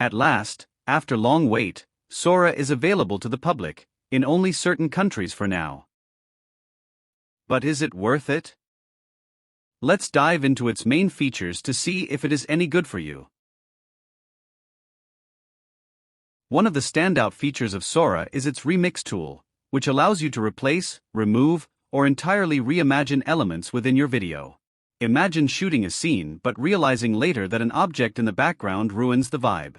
At last, after long wait, Sora is available to the public, in only certain countries for now. But is it worth it? Let's dive into its main features to see if it is any good for you. One of the standout features of Sora is its remix tool, which allows you to replace, remove, or entirely reimagine elements within your video. Imagine shooting a scene but realizing later that an object in the background ruins the vibe.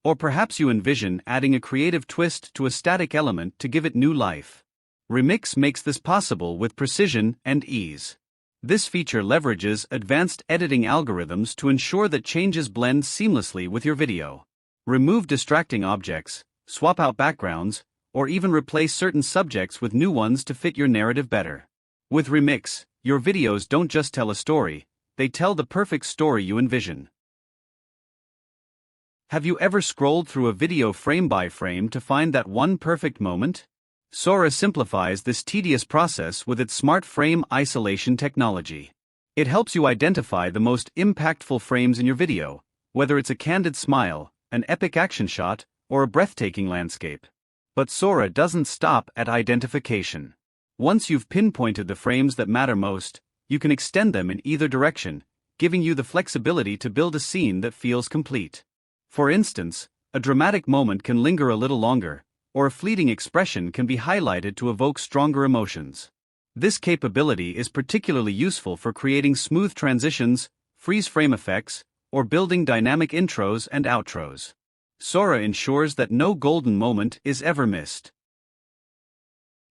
Or perhaps you envision adding a creative twist to a static element to give it new life. Remix makes this possible with precision and ease. This feature leverages advanced editing algorithms to ensure that changes blend seamlessly with your video. Remove distracting objects, swap out backgrounds, or even replace certain subjects with new ones to fit your narrative better. With Remix, your videos don't just tell a story, they tell the perfect story you envision. Have you ever scrolled through a video frame by frame to find that one perfect moment? Sora simplifies this tedious process with its smart frame isolation technology. It helps you identify the most impactful frames in your video, whether it's a candid smile, an epic action shot, or a breathtaking landscape. But Sora doesn't stop at identification. Once you've pinpointed the frames that matter most, you can extend them in either direction, giving you the flexibility to build a scene that feels complete. For instance, a dramatic moment can linger a little longer, or a fleeting expression can be highlighted to evoke stronger emotions. This capability is particularly useful for creating smooth transitions, freeze frame effects, or building dynamic intros and outros. Sora ensures that no golden moment is ever missed.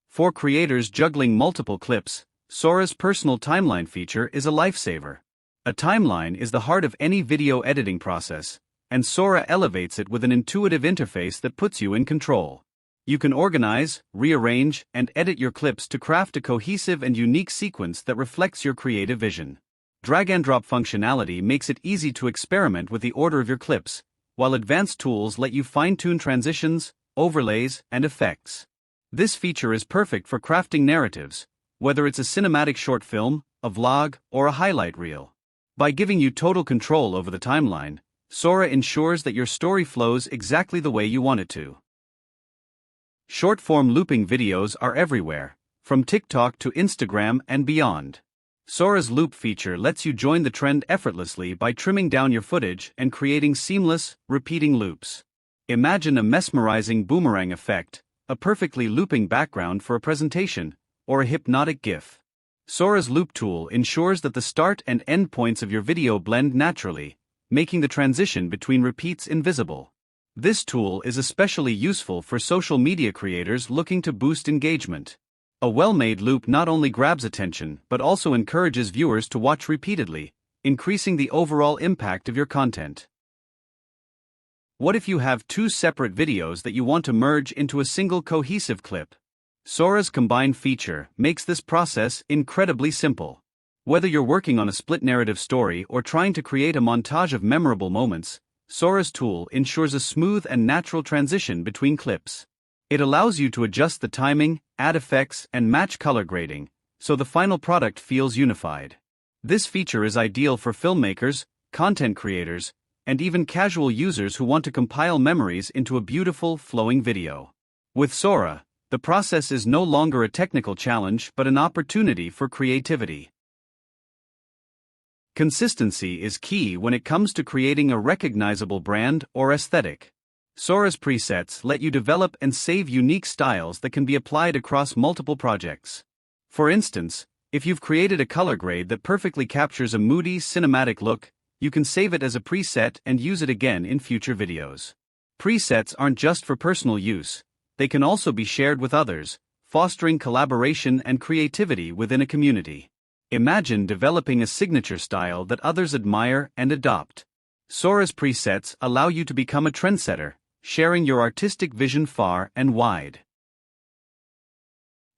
For creators juggling multiple clips, Sora's personal timeline feature is a lifesaver. A timeline is the heart of any video editing process, and Sora elevates it with an intuitive interface that puts you in control. You can organize, rearrange, and edit your clips to craft a cohesive and unique sequence that reflects your creative vision. Drag-and-drop functionality makes it easy to experiment with the order of your clips, while advanced tools let you fine-tune transitions, overlays, and effects. This feature is perfect for crafting narratives, whether it's a cinematic short film, a vlog, or a highlight reel. By giving you total control over the timeline, Sora ensures that your story flows exactly the way you want it to. Short-form looping videos are everywhere, from TikTok to Instagram and beyond. Sora's loop feature lets you join the trend effortlessly by trimming down your footage and creating seamless, repeating loops. Imagine a mesmerizing boomerang effect, a perfectly looping background for a presentation, or a hypnotic GIF. Sora's loop tool ensures that the start and end points of your video blend naturally, making the transition between repeats invisible. This tool is especially useful for social media creators looking to boost engagement. A well-made loop not only grabs attention but also encourages viewers to watch repeatedly, increasing the overall impact of your content. What if you have two separate videos that you want to merge into a single cohesive clip? Sora's Combine feature makes this process incredibly simple. Whether you're working on a split narrative story or trying to create a montage of memorable moments, Sora's tool ensures a smooth and natural transition between clips. It allows you to adjust the timing, add effects, and match color grading, so the final product feels unified. This feature is ideal for filmmakers, content creators, and even casual users who want to compile memories into a beautiful, flowing video. With Sora, the process is no longer a technical challenge but an opportunity for creativity. Consistency is key when it comes to creating a recognizable brand or aesthetic. Sora's presets let you develop and save unique styles that can be applied across multiple projects. For instance, if you've created a color grade that perfectly captures a moody, cinematic look, you can save it as a preset and use it again in future videos. Presets aren't just for personal use, they can also be shared with others, fostering collaboration and creativity within a community. Imagine developing a signature style that others admire and adopt. Sora's presets allow you to become a trendsetter, sharing your artistic vision far and wide.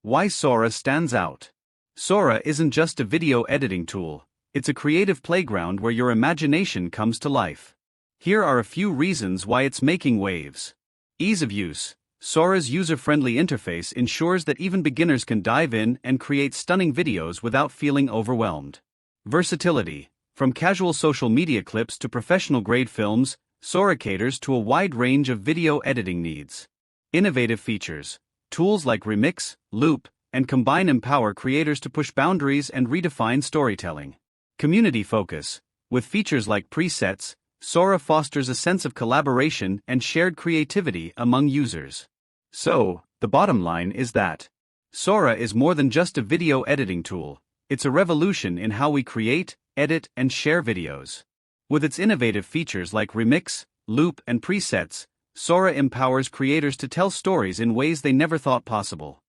Why Sora stands out. Sora isn't just a video editing tool, it's a creative playground where your imagination comes to life. Here are a few reasons why it's making waves. Ease of use. Sora's user-friendly interface ensures that even beginners can dive in and create stunning videos without feeling overwhelmed. Versatility. From casual social media clips to professional-grade films, Sora caters to a wide range of video editing needs. Innovative features. Tools like remix, loop, and combine empower creators to push boundaries and redefine storytelling. Community focus. With features like presets, Sora fosters a sense of collaboration and shared creativity among users. So, the bottom line is that Sora is more than just a video editing tool, it's a revolution in how we create, edit, and share videos. With its innovative features like remix, loop, and presets, Sora empowers creators to tell stories in ways they never thought possible.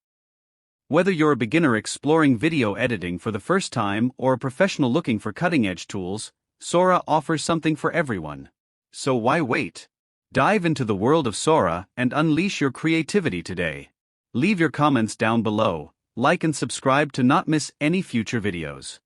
Whether you're a beginner exploring video editing for the first time or a professional looking for cutting-edge tools, Sora offers something for everyone. So why wait? Dive into the world of Sora and unleash your creativity today. Leave your comments down below, like and subscribe to not miss any future videos.